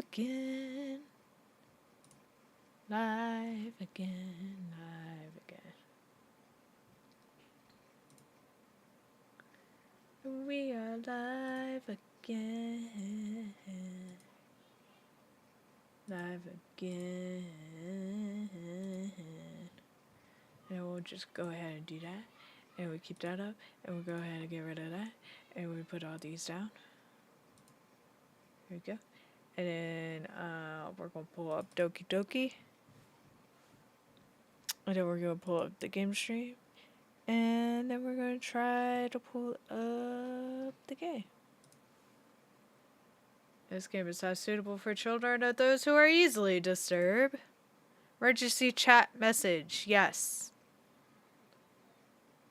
again. Live again, live again. We are live again. Live again. And we'll just go ahead and do that. And we keep that up. And we'll go ahead and get rid of that. And we put all these down. Here we go. And then we're going to pull up DOKI. And then we're going to pull up the game stream. And then we're going to try to pull up the game. This game is not suitable for children or those who are easily disturbed. Emergency chat message, yes.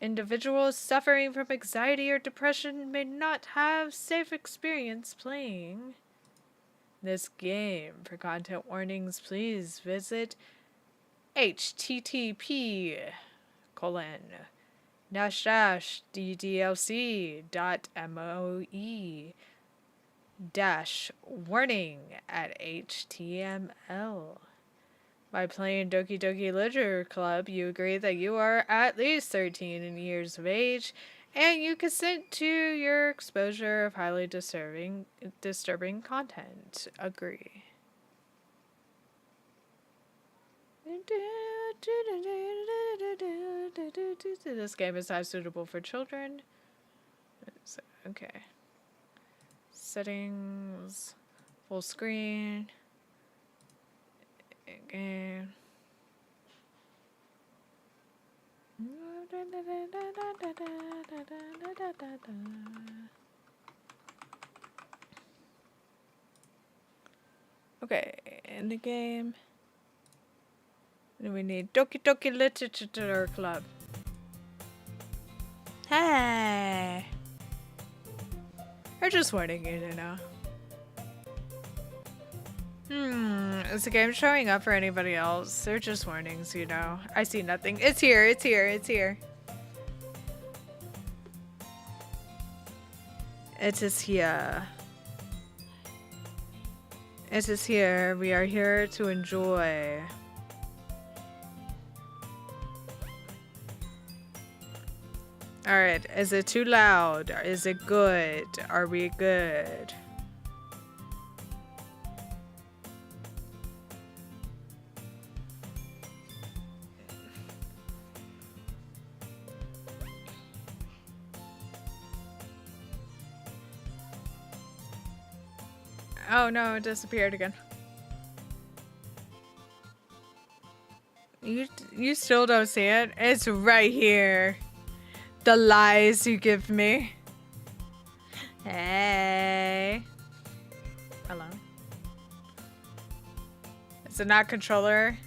Individuals suffering from anxiety or depression may not have safe experience playing this game. For content warnings, please visit http://DDLC.moe-warning@html. By playing Doki Doki Literature Club, you agree that you are at least 13 years of age, and you consent to your exposure of highly disturbing content. Agree. This game is not suitable for children. Okay. Settings. Full screen. Game. Okay, in the game. And we need Doki Doki Literature Club. Hey! They're just warning you to know. Is the game showing up for anybody else? They're just warnings, you know. I see nothing. It's here, it's here, it's here. It is here. It is here. We are here to enjoy. Alright, is it too loud? Is it good? Are we good? Oh no, it disappeared again. You still don't see it? It's right here. The lies you give me. Hey. Hello. Is it not controller?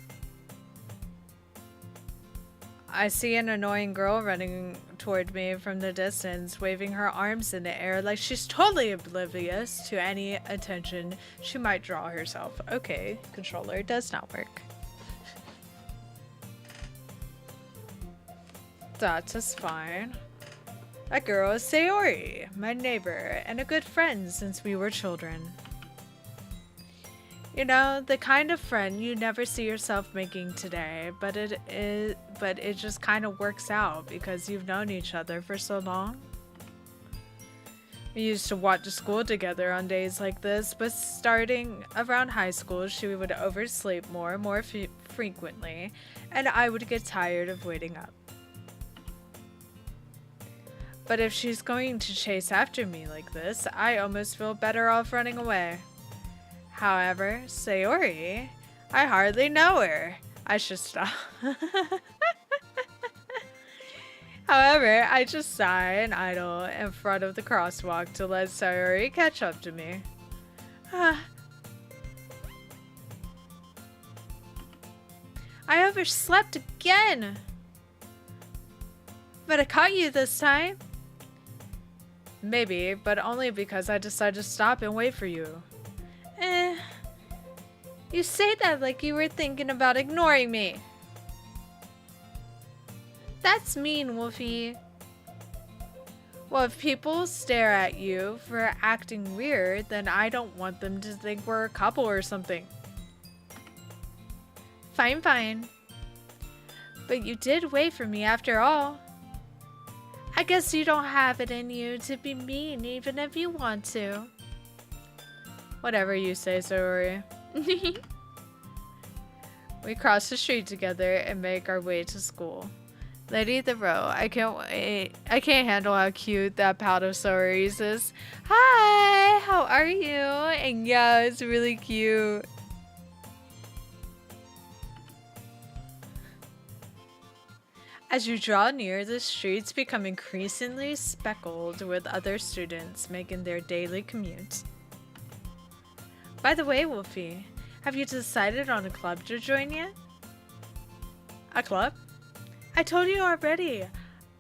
I see an annoying girl running toward me from the distance, waving her arms in the air like she's totally oblivious to any attention she might draw herself. Okay, controller does not work. That is fine. That girl is Sayori, my neighbor and a good friend since we were children. You know, the kind of friend you never see yourself making today, but it just kind of works out because you've known each other for so long. We used to walk to school together on days like this, but starting around high school, she would oversleep more frequently, and I would get tired of waiting up. But if she's going to chase after me like this, I almost feel better off running away. However, Sayori, I hardly know her. I should stop. However, I just sigh and idle in front of the crosswalk to let Sayori catch up to me. I overslept again. But I caught you this time. Maybe, but only because I decided to stop and wait for you. You say that like you were thinking about ignoring me. That's mean, Wolfie. Well, if people stare at you for acting weird, then I don't want them to think we're a couple or something. Fine, fine. But you did wait for me after all. I guess you don't have it in you to be mean even if you want to. Whatever you say, Saori. We cross the street together and make our way to school. Lady the Row, I can't wait. I can't handle how cute that pout of Saori's is. Hi, how are you? And yeah, it's really cute. As you draw near, the streets become increasingly speckled with other students making their daily commute. By the way, Wolfie, have you decided on a club to join yet? A club? I told you already.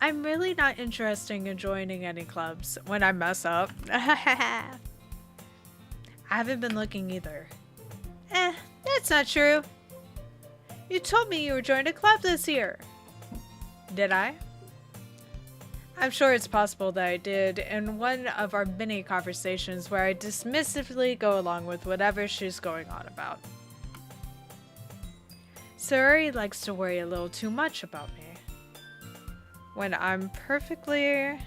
I'm really not interested in joining any clubs when I mess up. I haven't been looking either. That's not true. You told me you were joining a club this year. Did I? I'm sure it's possible that I did in one of our many conversations where I dismissively go along with whatever she's going on about. Saori likes to worry a little too much about me. When I'm perfectly...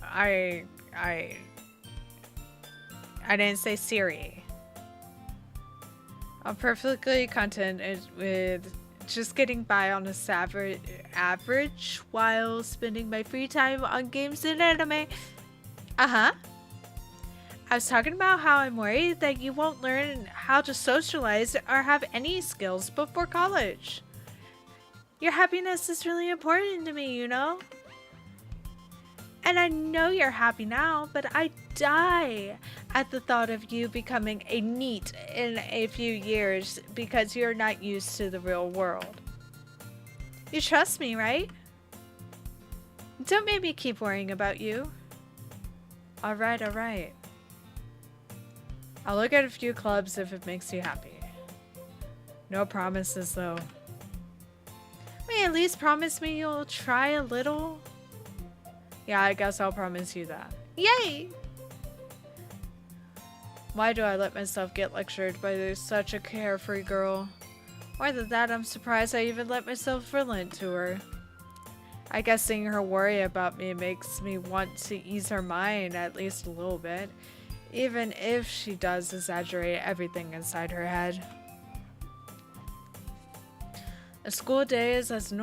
I didn't say Siri. I'm perfectly content with just getting by on a average while spending my free time on games and anime. I was talking about how I'm worried that you won't learn how to socialize or have any skills before college. Your happiness is really important to me, you know? And I know you're happy now, but I die at the thought of you becoming a NEET in a few years because you're not used to the real world. You trust me, right? Don't make me keep worrying about you. Alright, alright. I'll look at a few clubs if it makes you happy. No promises, though. Will you at least promise me you'll try a little? Yeah, I guess I'll promise you that. Yay! Why do I let myself get lectured by such a carefree girl? More than that, I'm surprised I even let myself relent to her. I guess seeing her worry about me makes me want to ease her mind at least a little bit, even if she does exaggerate everything inside her head. A school day is as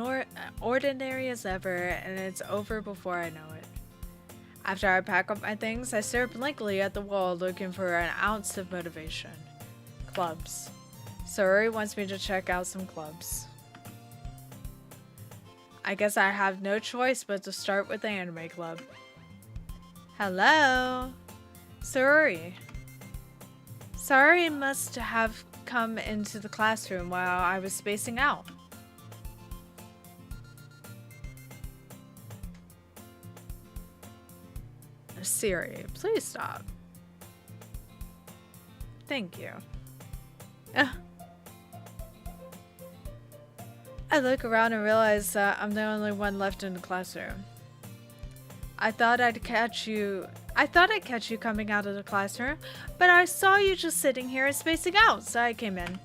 ordinary as ever, and it's over before I know it. After I pack up my things, I stare blankly at the wall looking for an ounce of motivation. Clubs. Saori wants me to check out some clubs. I guess I have no choice but to start with the anime club. Hello? Saori. Saori must have come into the classroom while I was spacing out. Siri, please stop. Thank you. I look around and realize that I'm the only one left in the classroom. I thought I'd catch you coming out of the classroom, but I saw you just sitting here and spacing out, so I came in.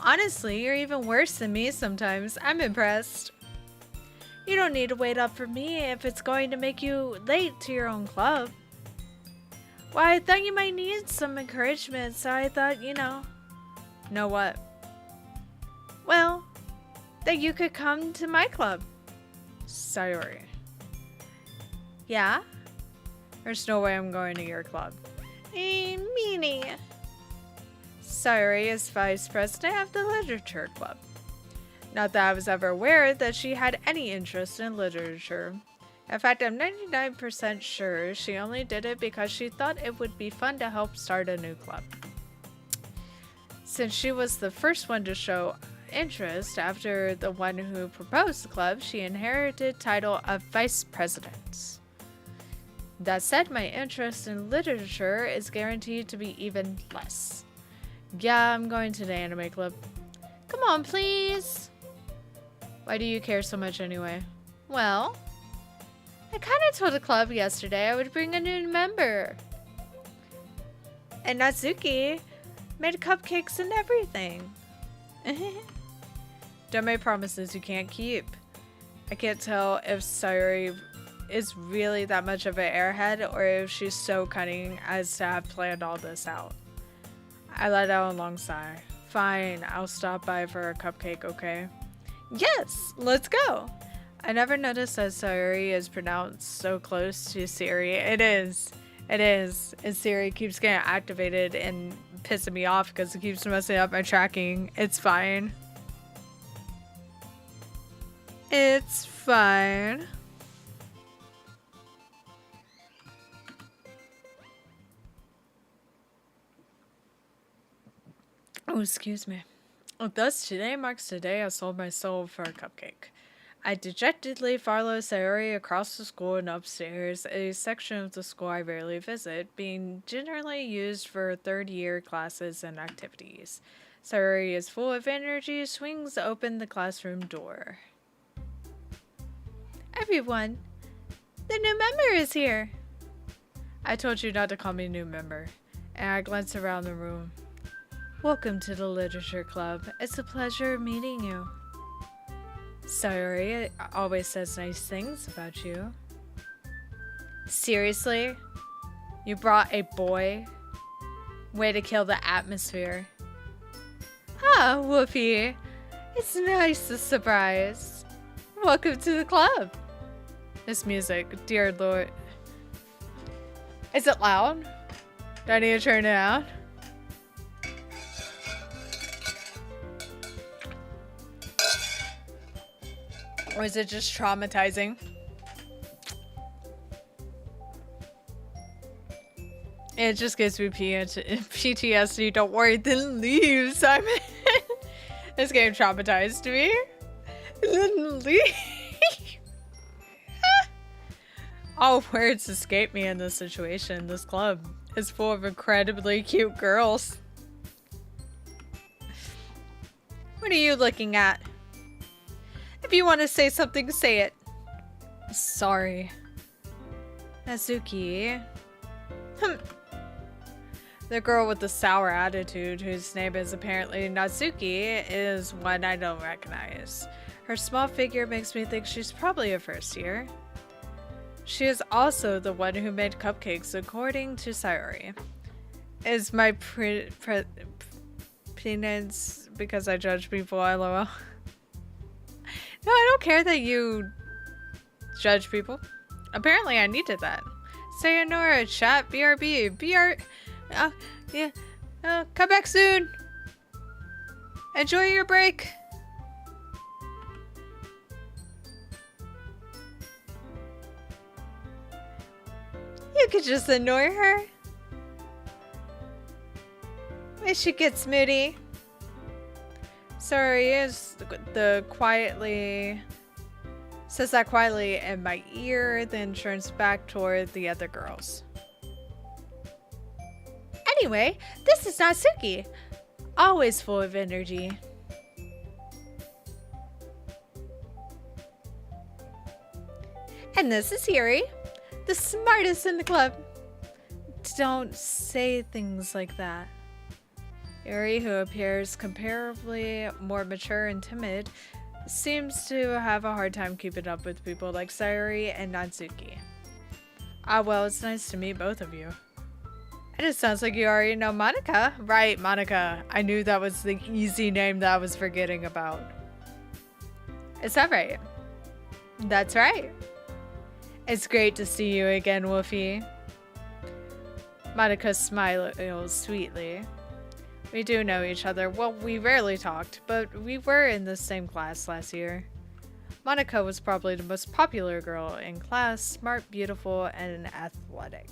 Honestly, you're even worse than me sometimes. I'm impressed. You don't need to wait up for me if it's going to make you late to your own club. Well, I thought you might need some encouragement, so I thought, Know what? Well, that you could come to my club. Sayori. Yeah? There's no way I'm going to your club. Meanie. Sayori is vice president of the literature club. Not that I was ever aware that she had any interest in literature. In fact, I'm 99% sure she only did it because she thought it would be fun to help start a new club. Since she was the first one to show interest after the one who proposed the club, she inherited title of vice president. That said, my interest in literature is guaranteed to be even less. Yeah, I'm going to the anime club. Come on, please. Why do you care so much anyway? Well, I kind of told the club yesterday I would bring a new member. And Natsuki made cupcakes and everything. Don't make promises you can't keep. I can't tell if Sayuri is really that much of an airhead or if she's so cunning as to have planned all this out. I let out a long sigh. Fine, I'll stop by for a cupcake, okay? Yes, let's go! I never noticed that Sayuri is pronounced so close to Siri. It is. It is. And Siri keeps getting activated and pissing me off because it keeps messing up my tracking. It's fine. It's fine. Oh, excuse me. Thus, today marks the day I sold my soul for a cupcake. I dejectedly follow Sayuri across the school and upstairs, a section of the school I rarely visit, being generally used for third-year classes and activities. Sayuri is full of energy, swings open the classroom door. Everyone, the new member is here. I told you not to call me new member, and I glance around the room. Welcome to the Literature Club. It's a pleasure meeting you. Sayuri always says nice things about you. Seriously? You brought a boy? Way to kill the atmosphere. Ah, Whoopi. It's nice to surprise. Welcome to the club. This music, dear Lord. Is it loud? Do I need to turn it down? Or is it just traumatizing? It just gives me PTSD. Don't worry, then leave, Simon. This game traumatized me. Then leave. All words escape me in this situation. This club is full of incredibly cute girls. What are you looking at? If you want to say something, say it. Sorry. Natsuki. The girl with the sour attitude, whose name is apparently Natsuki, is one I don't recognize. Her small figure makes me think she's probably a first year. She is also the one who made cupcakes, according to Sayuri. Is my penance because I judge people, lol. No, I don't care that you judge people. Apparently, I needed that. Sayonara, chat, BRB, yeah. Come back soon. Enjoy your break. You could just annoy her. When she gets moody. Sorry, is says that quietly in my ear, then turns back toward the other girls. Anyway, this is Natsuki, always full of energy. And this is Yuri, the smartest in the club. Don't say things like that. Yuri, who appears comparably more mature and timid, seems to have a hard time keeping up with people like Sayuri and Natsuki. Ah, well, it's nice to meet both of you. And it sounds like you already know Monica. Right, Monica. I knew that was the easy name that I was forgetting about. Is that right? That's right. It's great to see you again, Wolfie. Monica smiles sweetly. We do know each other. Well, we rarely talked, but we were in the same class last year. Monica was probably the most popular girl in class, smart, beautiful, and athletic.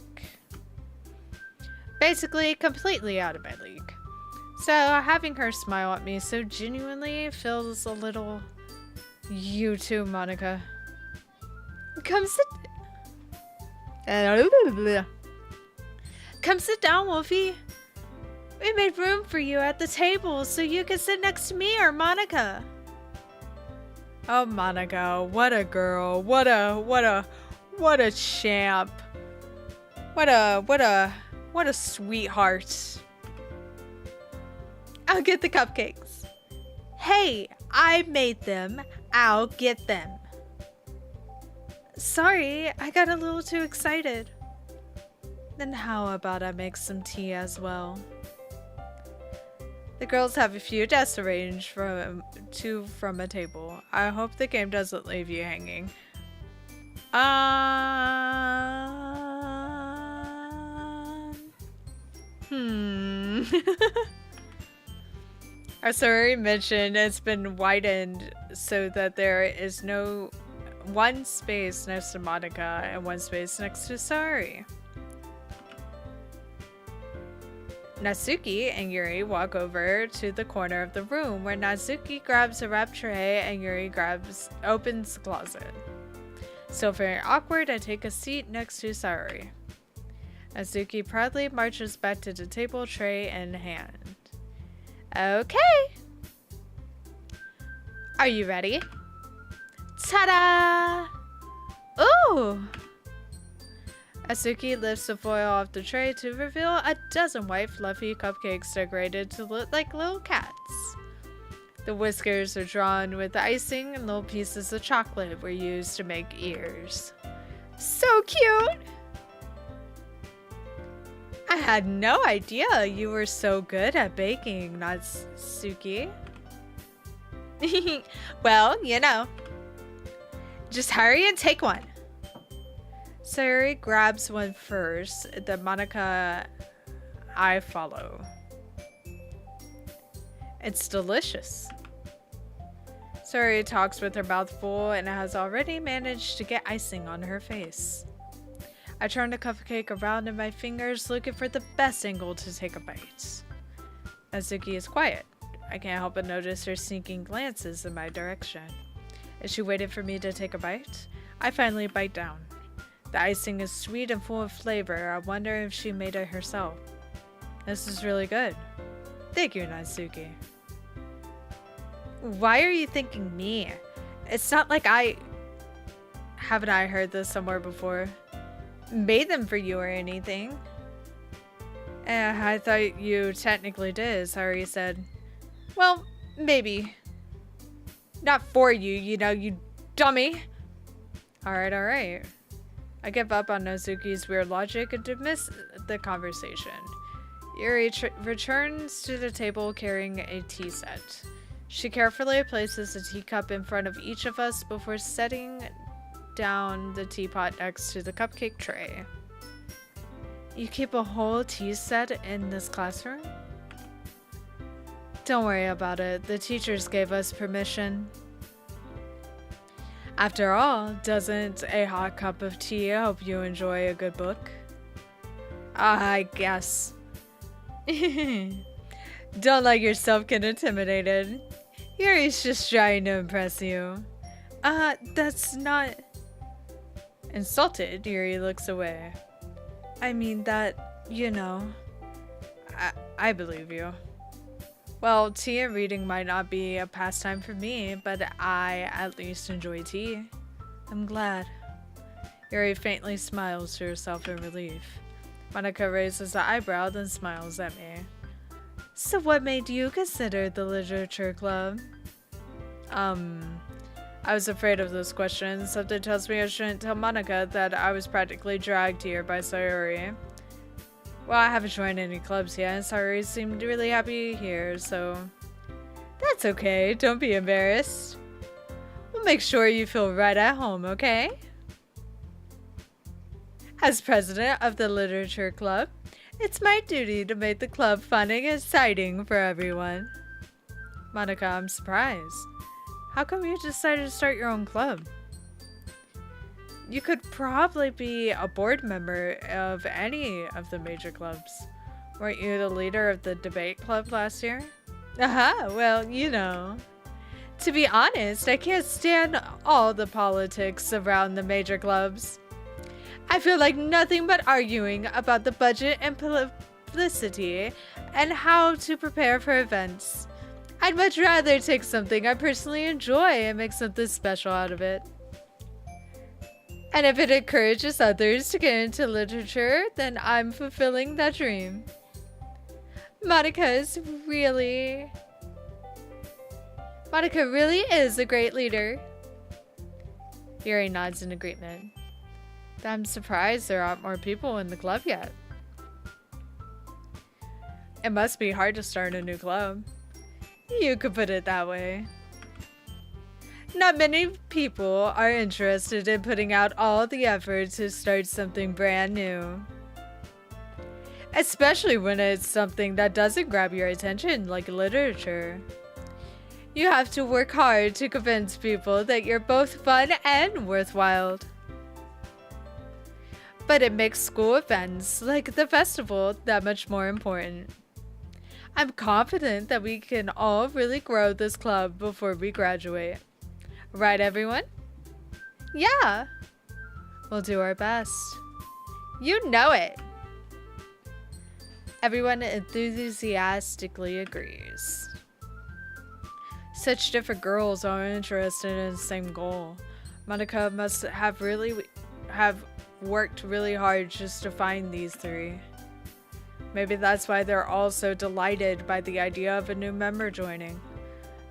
Basically, completely out of my league. So, having her smile at me so genuinely feels a little... You too, Monica. Come sit... Come sit down, Wolfie. We made room for you at the table so you can sit next to me or Monica. Oh, Monica, what a girl. What a champ. What a sweetheart. I'll get the cupcakes. Hey, I made them. I'll get them. Sorry, I got a little too excited. Then how about I make some tea as well? The girls have a few desks arranged from a table. I hope the game doesn't leave you hanging. As already mentioned, it's been widened so that there is no one space next to Monica and one space next to Sari. Natsuki and Yuri walk over to the corner of the room where Natsuki grabs a wrap tray and Yuri opens the closet. Still very awkward, I take a seat next to Sari. Natsuki proudly marches back to the table, tray in hand. Okay! Are you ready? Ta-da! Ooh! Natsuki lifts the foil off the tray to reveal a dozen white fluffy cupcakes decorated to look like little cats. The whiskers are drawn with icing and little pieces of chocolate were used to make ears. So cute! I had no idea you were so good at baking, Natsuki. Well, you know. Just hurry and take one. Sari grabs one first, then Monica, I follow. It's delicious. Sari talks with her mouth full and has already managed to get icing on her face. I turn the cupcake around in my fingers, looking for the best angle to take a bite. Natsuki is quiet. I can't help but notice her sneaking glances in my direction. As she waited for me to take a bite, I finally bite down. The icing is sweet and full of flavor. I wonder if she made it herself. This is really good. Thank you, Natsuki. Why are you thanking me? It's not like haven't I heard this somewhere before? Made them for you or anything. I thought you technically did, Sari said. Well, maybe. Not for you, you know, you dummy. Alright. I give up on Natsuki's weird logic and dismiss the conversation. Yuri returns to the table carrying a tea set. She carefully places a teacup in front of each of us before setting down the teapot next to the cupcake tray. You keep a whole tea set in this classroom? Don't worry about it. The teachers gave us permission. After all, doesn't a hot cup of tea help you enjoy a good book? I guess. Don't let yourself get intimidated. Yuri's just trying to impress you. That's not... Insulted, Yuri looks away. I mean that, you know... I believe you. Well, tea and reading might not be a pastime for me, but I at least enjoy tea. I'm glad. Yuri faintly smiles to herself in relief. Monica raises an eyebrow, then smiles at me. So what made you consider the literature club? I was afraid of those questions. Something tells me I shouldn't tell Monica that I was practically dragged here by Sayori. Well, I haven't joined any clubs yet, and Sayori seemed really happy here, so... That's okay, don't be embarrassed. We'll make sure you feel right at home, okay? As president of the literature club, it's my duty to make the club fun and exciting for everyone. Monica, I'm surprised. How come you decided to start your own club? You could probably be a board member of any of the major clubs. Weren't you the leader of the debate club last year? Aha, well, you know. To be honest, I can't stand all the politics around the major clubs. I feel like nothing but arguing about the budget and publicity and how to prepare for events. I'd much rather take something I personally enjoy and make something special out of it. And if it encourages others to get into literature, then I'm fulfilling that dream. Monica really is a great leader. Yuri nods in agreement. I'm surprised there aren't more people in the club yet. It must be hard to start a new club. You could put it that way. Not many people are interested in putting out all the effort to start something brand new. Especially when it's something that doesn't grab your attention, like literature. You have to work hard to convince people that you're both fun and worthwhile. But it makes school events, like the festival, that much more important. I'm confident that we can all really grow this club before we graduate. Right, everyone? Yeah. We'll do our best. You know it. Everyone enthusiastically agrees. Such different girls are interested in the same goal. Monica must have worked really hard just to find these three. Maybe that's why they're all so delighted by the idea of a new member joining.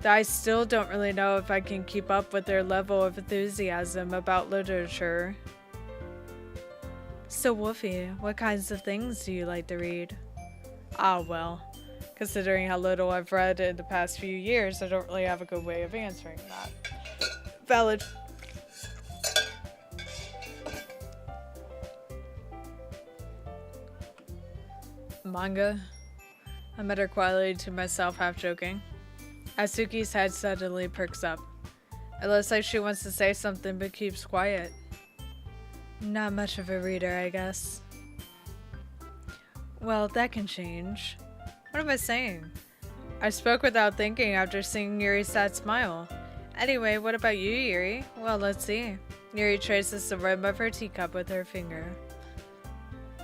Though I still don't really know if I can keep up with their level of enthusiasm about literature. So Wolfie, what kinds of things do you like to read? Ah, well, considering how little I've read in the past few years, I don't really have a good way of answering that. Valid. Manga? I mutter quietly to myself, half joking. Asuki's head suddenly perks up. It looks like she wants to say something but keeps quiet. Not much of a reader, I guess. Well, that can change. What am I saying? I spoke without thinking after seeing Yuri's sad smile. Anyway, what about you, Yuri? Well, let's see. Yuri traces the rim of her teacup with her finger.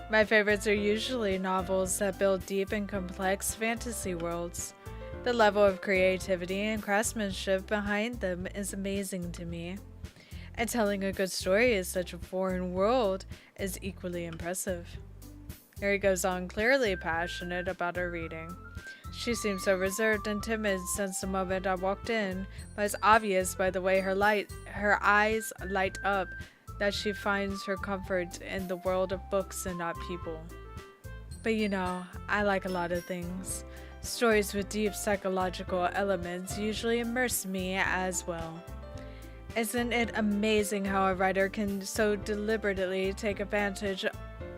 My favorites are usually novels that build deep and complex fantasy worlds. The level of creativity and craftsmanship behind them is amazing to me. And telling a good story in such a foreign world is equally impressive. Yuri goes on, clearly passionate about her reading. She seemed so reserved and timid since the moment I walked in, but it's obvious by the way her eyes light up that she finds her comfort in the world of books and not people. But you know, I like a lot of things. Stories with deep psychological elements usually immerse me as well. Isn't it amazing how a writer can so deliberately take advantage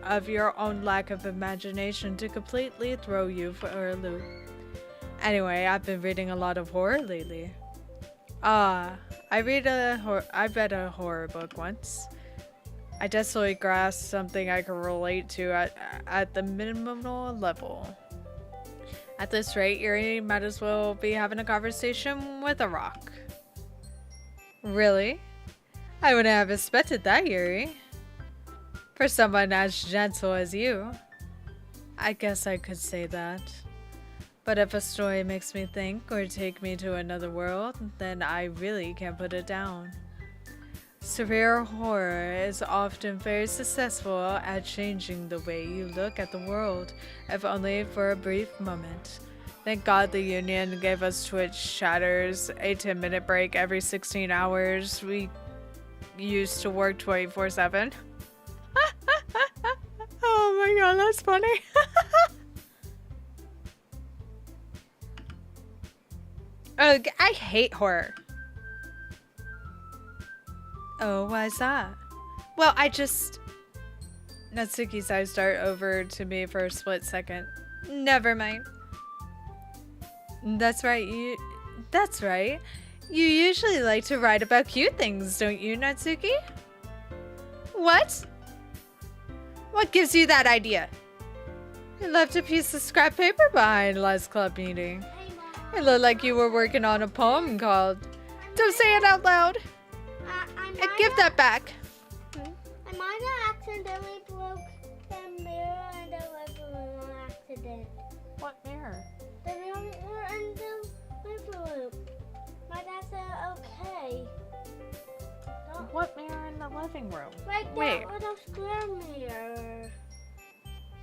of your own lack of imagination to completely throw you for a loop? Anyway, I've been reading a lot of horror lately. I read I read a horror book once. I definitely grasped something I can relate to at the minimal level. At this rate, Yuri might as well be having a conversation with a rock. Really? I wouldn't have expected that, Yuri. For someone as gentle as you. I guess I could say that. But if a story makes me think or take me to another world, then I really can't put it down. Severe horror is often very successful at changing the way you look at the world, if only for a brief moment. Thank God the Union gave us Twitch chatters, a 10-minute break every 16 hours. We used to work 24/7. Oh my god, that's funny. Ugh, I hate horror. Oh, why is that? Well, Natsuki's eyes dart over to me for a split second. Never mind. That's right, You usually like to write about cute things, don't you, Natsuki? What? What gives you that idea? I left a piece of scrap paper behind last club meeting. It looked like you were working on a poem called... Don't say it out loud! Give that back! I might have accidentally broke the mirror and the living room on accident. What mirror? The mirror and my What mirror in the living room? Like Wait, that little square mirror.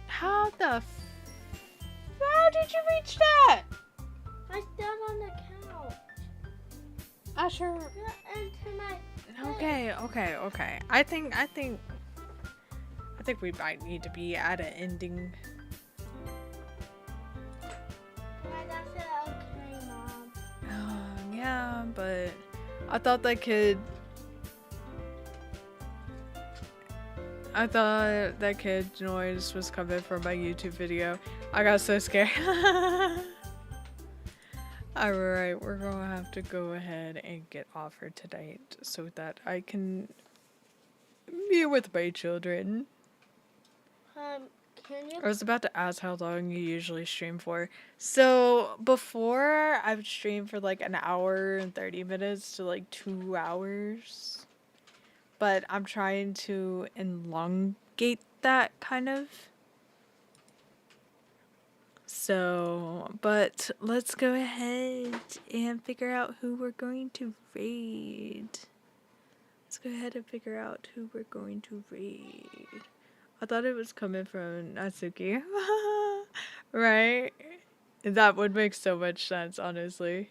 how did you reach that? I stood on the couch. Usher. Got into my Okay. I think we might need to be at an ending. Yeah, that's it. Okay, Mom. Yeah, but I thought that kid noise was coming from my YouTube video. I got so scared. Alright, we're gonna have to go ahead and get off for tonight so that I can be with my children. Can you? I was about to ask how long you usually stream for. So, before, I would stream for like an hour and 30 minutes to like 2 hours. But I'm trying to elongate that kind of. So, but let's go ahead and figure out who we're going to raid. Let's go ahead and figure out who we're going to raid. I thought it was coming from Natsuki. Right? That would make so much sense, honestly.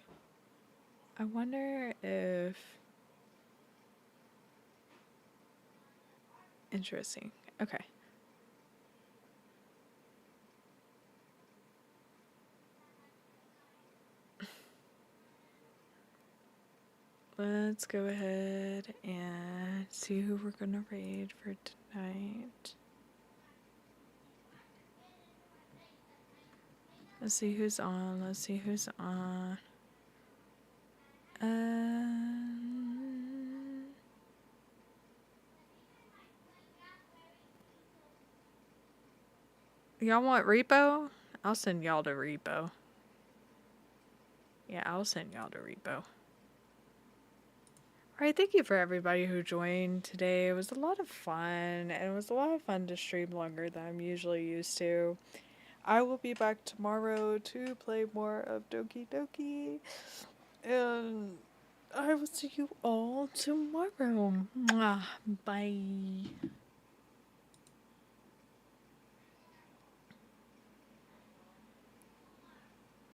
I wonder if... Interesting. Okay. Let's go ahead and see who we're gonna raid for tonight. Let's see who's on. Y'all want repo? I'll send y'all to repo. Yeah, I'll send y'all to repo. Alright, thank you for everybody who joined today. It was a lot of fun, and it was a lot of fun to stream longer than I'm usually used to. I will be back tomorrow to play more of Doki Doki, and I will see you all tomorrow. Mwah. Bye.